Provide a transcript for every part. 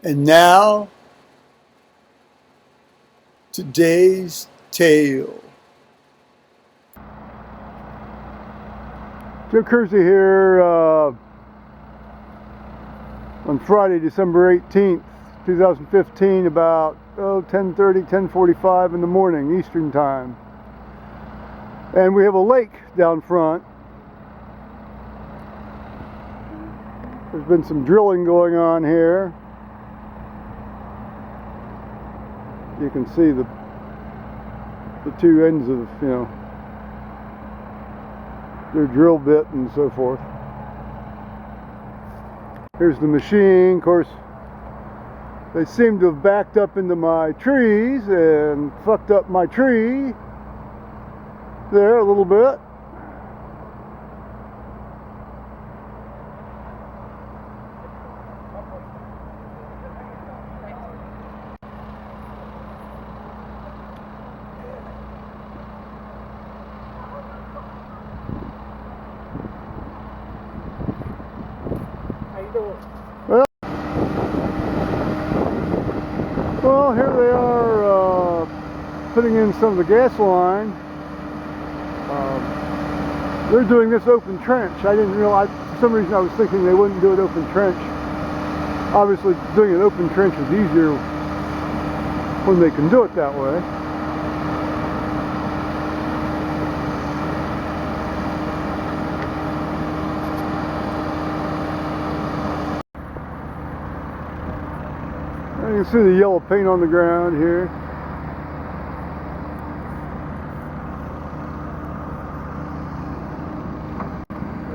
And now, today's tale. Joe Kersey here on Friday, December 18th, 2015, about 10:30, 10:45 in the morning, Eastern Time. And we have a lake down front. There's been some drilling going on here. You can see the two ends of, their drill bit and so forth. Here's the machine. Of course, they seem to have backed up into my trees and fucked up my tree there a little bit. Well, here they are putting in some of the gas line. They're doing this open trench. I didn't realize, for some reason I was thinking they wouldn't do it open trench. Obviously doing an open trench is easier when they can do it that way. You can see the yellow paint on the ground here.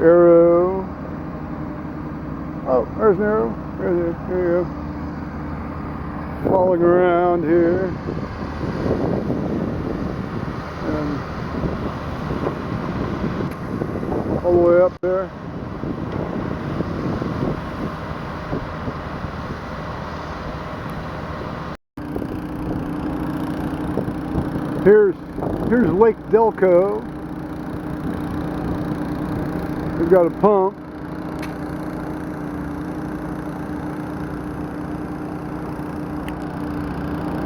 Arrow. Oh, there's an arrow. There you go. Falling around here. And all the way up there. Here's Lake Delco. We've got a pump.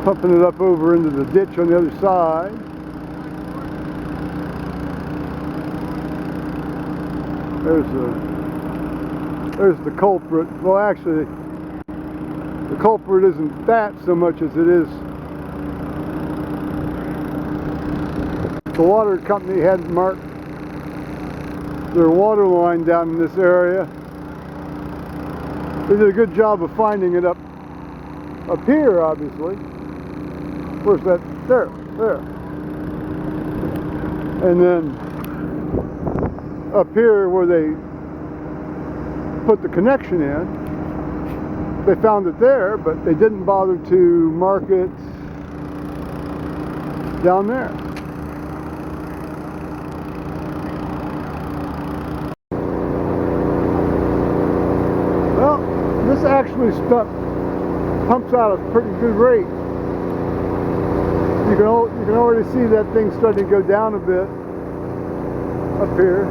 Pumping it up over into the ditch on the other side. There's the culprit. Well, actually, the culprit isn't that so much as it is the water company hadn't marked their water line down in this area. They did a good job of finding it up here, obviously. Of course, that there. And then up here where they put the connection in, they found it there, but they didn't bother to mark it down there. This actually pumps out a pretty good rate. You can already see that thing starting to go down a bit up here.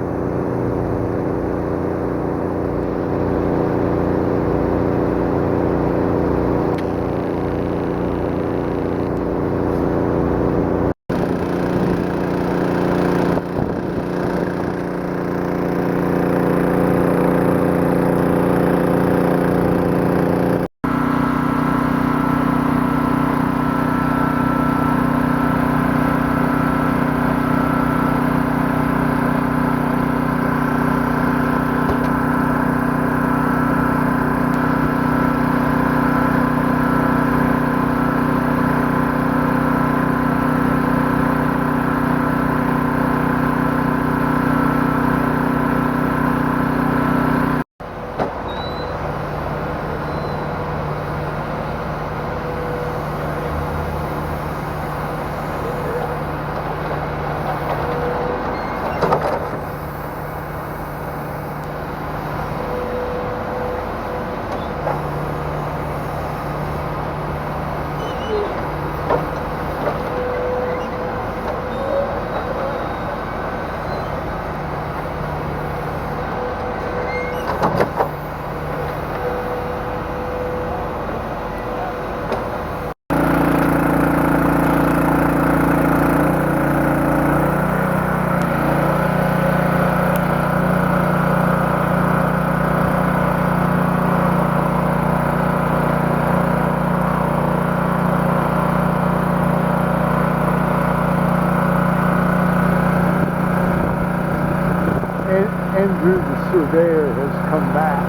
Surveyor has come back.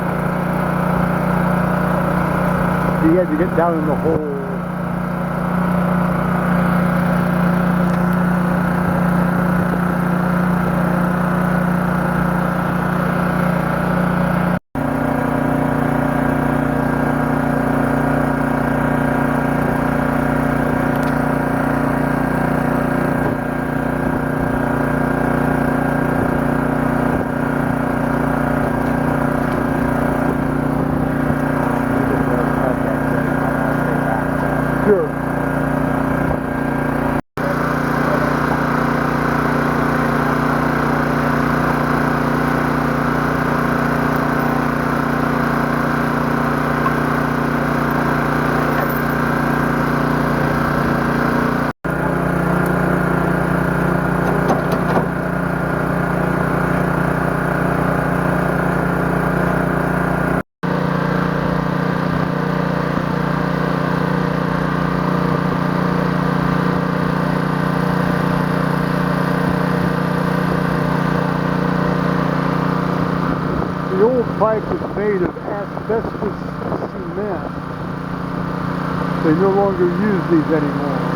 He had to get down in the hole. Sure. The old pipe was made of asbestos cement. They no longer use these anymore.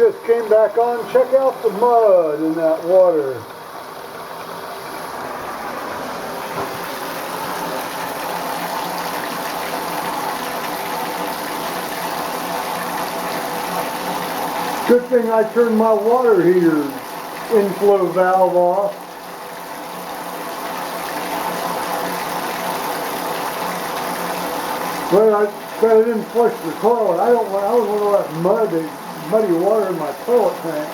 just came back on. Check out the mud in that water. Good thing I turned my water heater inflow valve off. Well, I didn't flush the toilet. I don't want all that muddy water in my toilet tank.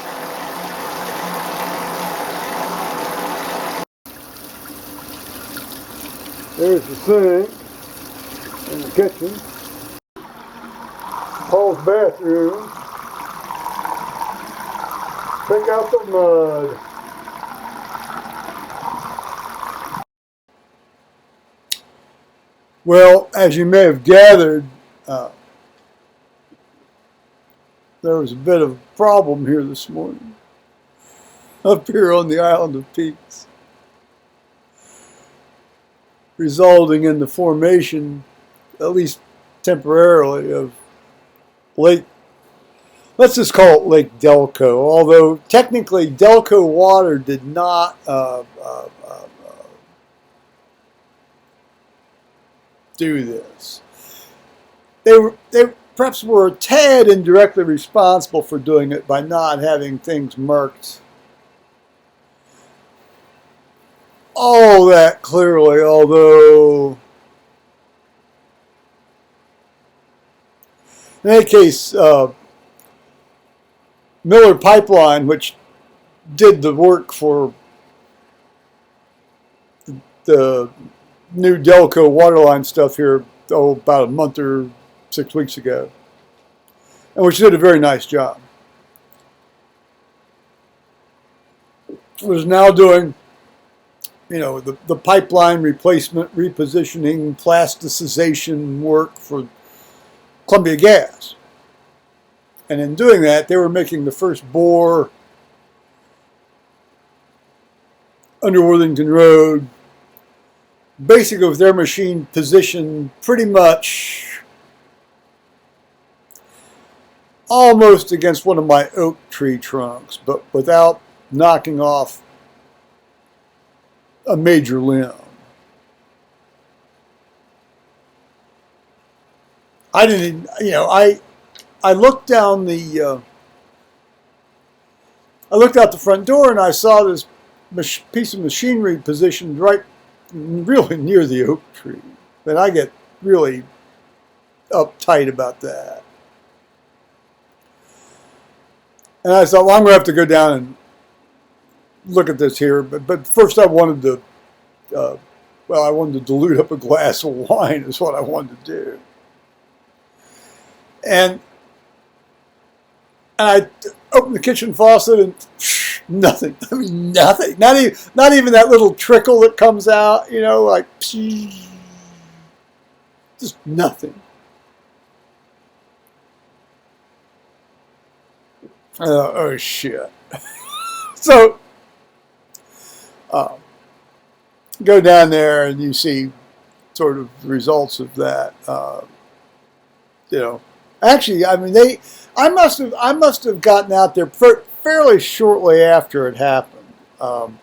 There's the sink in the kitchen. Paul's bathroom. Check out the mud. Well, as you may have gathered, there was a bit of a problem here this morning, up here on the island of Peaks, resulting in the formation, at least temporarily, of Lake, let's just call it Lake Delco, although technically Delco water did not do this. They perhaps were a tad indirectly responsible for doing it by not having things marked all that clearly, although in any case, Miller Pipeline, which did the work for the new Delco waterline stuff here, about a month or 6 weeks ago, and which did a very nice job, was now doing, the pipeline replacement, repositioning, plasticization work for Columbia Gas. And in doing that, they were making the first bore under Worthington Road, basically with their machine positioned pretty much almost against one of my oak tree trunks, but without knocking off a major limb. I didn't, I looked down I looked out the front door and I saw this piece of machinery positioned right, really near the oak tree. And I get really uptight about that. And I thought, well, I'm going to have to go down and look at this here. But first I wanted to, I wanted to dilute up a glass of wine is what I wanted to do. And I opened the kitchen faucet and nothing. I mean, nothing. Not even that little trickle that comes out, like just nothing. Oh shit. So go down there and you see sort of the results of that. Actually, I mean, I must have gotten out there fairly shortly after it happened. And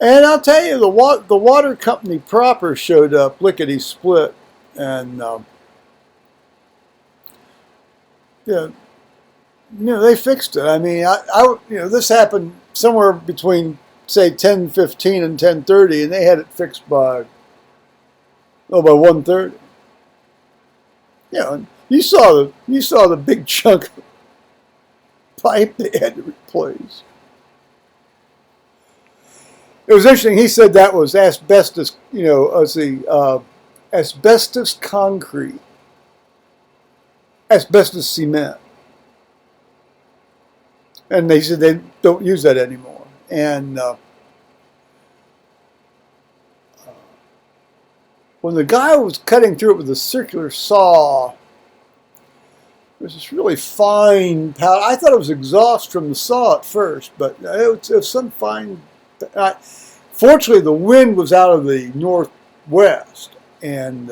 I'll tell you, the water company proper showed up lickety split, and they fixed it. I mean, this happened somewhere between say 10:15 and 10:30, and they had it fixed by 1:30. And you saw the big chunk of pipe they had to replace. It was interesting. He said that was asbestos, asbestos concrete, asbestos cement. And they said they don't use that anymore. And when the guy was cutting through it with a circular saw, there was this really fine powder. I thought it was exhaust from the saw at first, but it was some fine. Fortunately, the wind was out of the northwest, and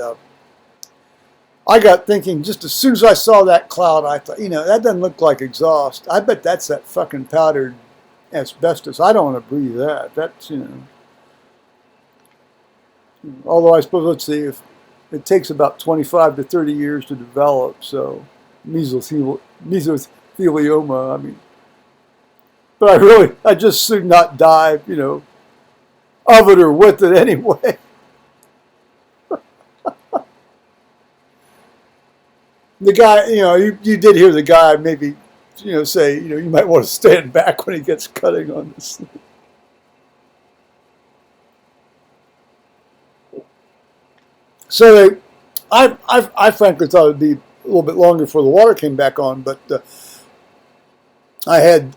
I got thinking just as soon as I saw that cloud, I thought, that doesn't look like exhaust. I bet that's that fucking powdered asbestos. I don't want to breathe that. That's, although I suppose, let's see, if it takes about 25 to 30 years to develop, so mesothelioma, I mean, but I just should not die, of it or with it anyway. The guy, you did hear the guy maybe, say, you might want to stand back when he gets cutting on this thing. So I frankly thought it'd be a little bit longer before the water came back on, but I had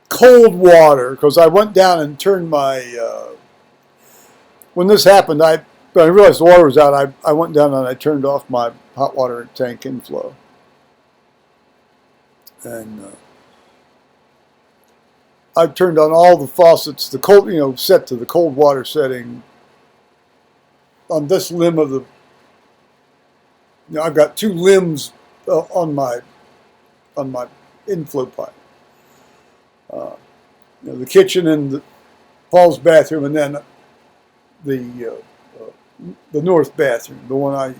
cold water because I went down and turned my. When this happened, when I realized the water was out, I went down and I turned off my hot water tank inflow, and I turned on all the faucets, the cold, set to the cold water setting. On this limb of the, I've got two limbs on my inflow pipe. The kitchen and Paul's bathroom, and then the north bathroom, the one I use.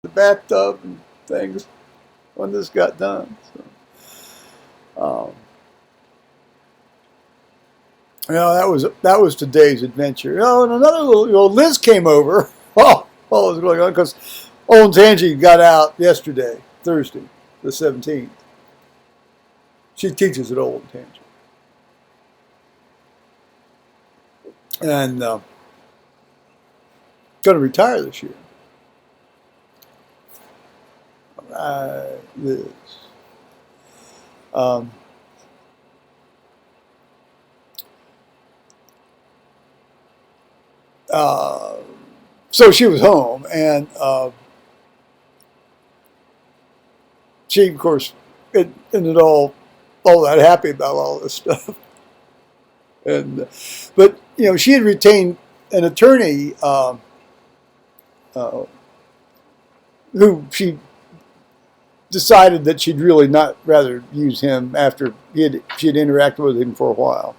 The bathtub and things when this got done. So, that was today's adventure. And another little, Liz came over. Oh, what was going on? Because old Angie got out yesterday, Thursday, the 17th. She teaches at Old Angie. And going to retire this year. Liz. So she was home, and she, of course, isn't all that happy about all this stuff. And but she had retained an attorney who she decided that she'd really not rather use him after she had interacted with him for a while.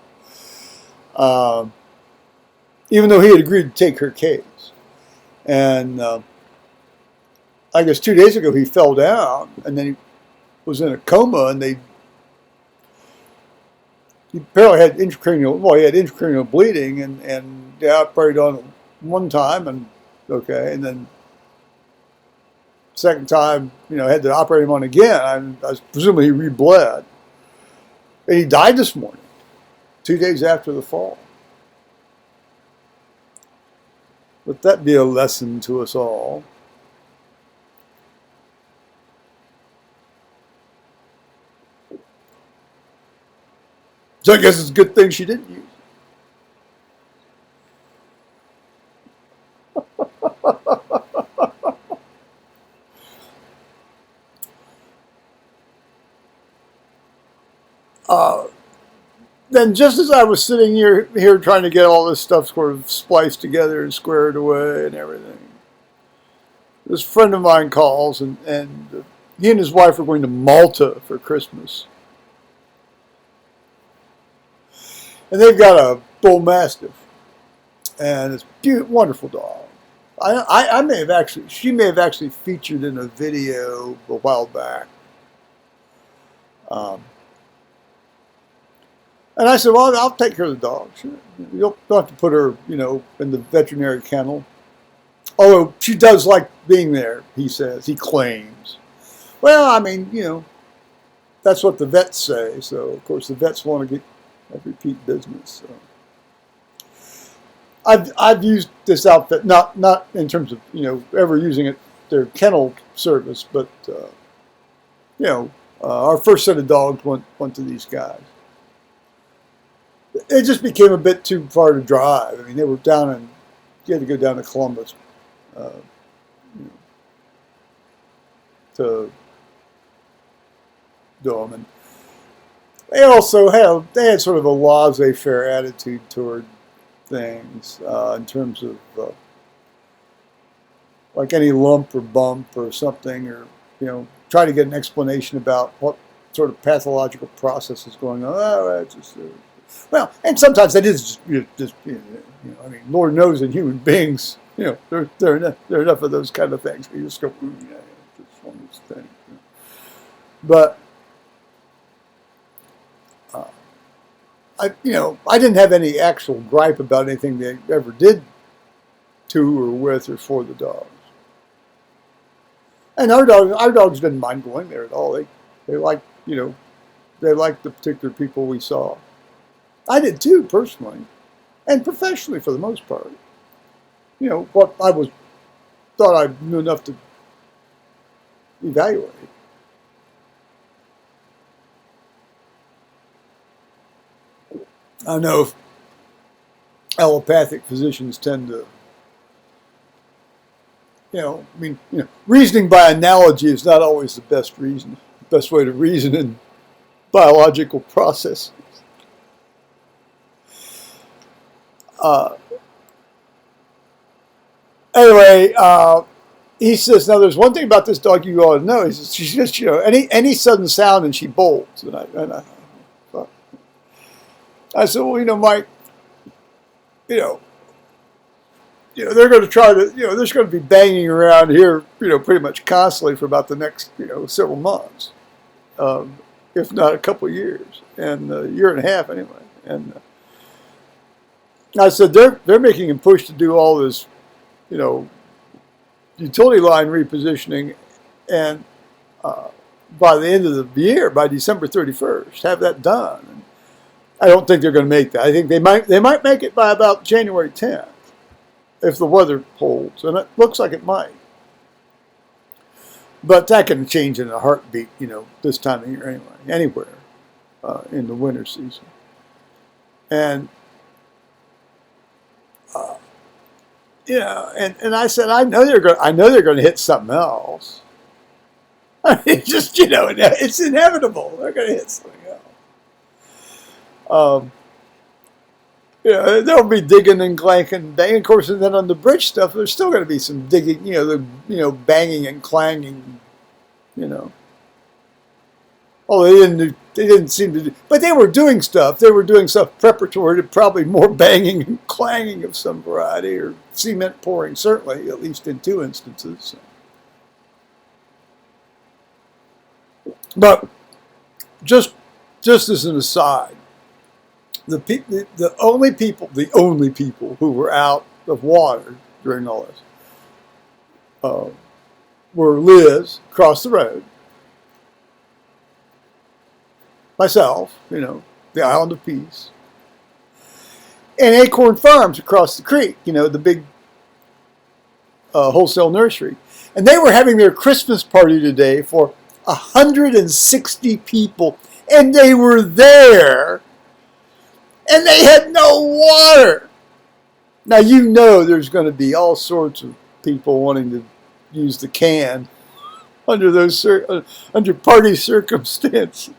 Even though he had agreed to take her case. And I guess 2 days ago he fell down, and then he was in a coma, and he apparently had intracranial bleeding, and they operated on him one time, and and then second time, had to operate him on again. I presumably he rebled. And he died this morning, 2 days after the fall. Let that be a lesson to us all. So I guess it's a good thing she didn't use it. Then just as I was sitting here trying to get all this stuff sort of spliced together and squared away and everything, this friend of mine calls, and he and his wife are going to Malta for Christmas. And they've got a bull mastiff. and it's wonderful dog. I may have actually, she may have actually featured in a video a while back. And I said, well, I'll take care of the dog. Sure. You don't have to put her, in the veterinary kennel. Although she does like being there, he says, he claims. Well, I mean, that's what the vets say. So, of course, the vets want to get repeat business. So. I've used this outfit, not in terms of, ever using it, their kennel service, but, our first set of dogs went to these guys. It just became a bit too far to drive. I mean, they were you had to go down to Columbus to do them. And they also had sort of a laissez-faire attitude toward things in terms of like any lump or bump or something, or try to get an explanation about what sort of pathological process is going on. Oh, that's just well, and sometimes that is just I mean, Lord knows in human beings, there are enough of those kind of things where you just go, just one of those things. But I didn't have any actual gripe about anything they ever did to or with or for the dogs. And our dogs didn't mind going there at all. They liked, they liked the particular people we saw. I did too, personally, and professionally for the most part. What I thought I knew enough to evaluate. I know allopathic physicians tend to, reasoning by analogy is not always the best way to reason in biological processes. Anyway, he says, now there's one thing about this dog you ought to know. He says, she's just, any sudden sound and she bolts. And I said, well, Mike, they're going to try to, there's going to be banging around here, pretty much constantly for about the next, several months, if not a couple of years, and a year and a half anyway. And I said, they're making a push to do all this, utility line repositioning, and by the end of the year, by December 31st, have that done. And I don't think they're going to make that. I think they might make it by about January 10th, if the weather holds, and it looks like it might. But that can change in a heartbeat, this time of year anyway, anywhere in the winter season. And and I said, I know they're going to hit something else. I mean, it's just, it's inevitable. They're going to hit something else. They'll be digging and clanking, banging. Of course, and then on the bridge stuff, there's still going to be some digging, banging and clanging, Oh, they didn't seem to do, but they were doing stuff. They were doing stuff preparatory to probably more banging and clanging of some variety, or cement pouring, certainly, at least in 2 instances. But just as an aside, the only people who were out of water during all this were Liz across the road, myself, the Island of Peace, and Acorn Farms across the creek, the big wholesale nursery. And they were having their Christmas party today for 160 people, and they were there, and they had no water. Now, there's going to be all sorts of people wanting to use the can under party circumstances.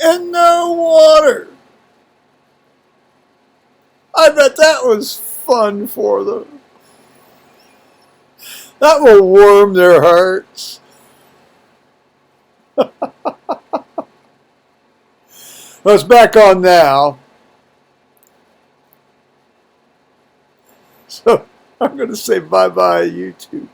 And no water. I bet that was fun for them. That will warm their hearts. Let's back on now. I'm going to say bye-bye, YouTube.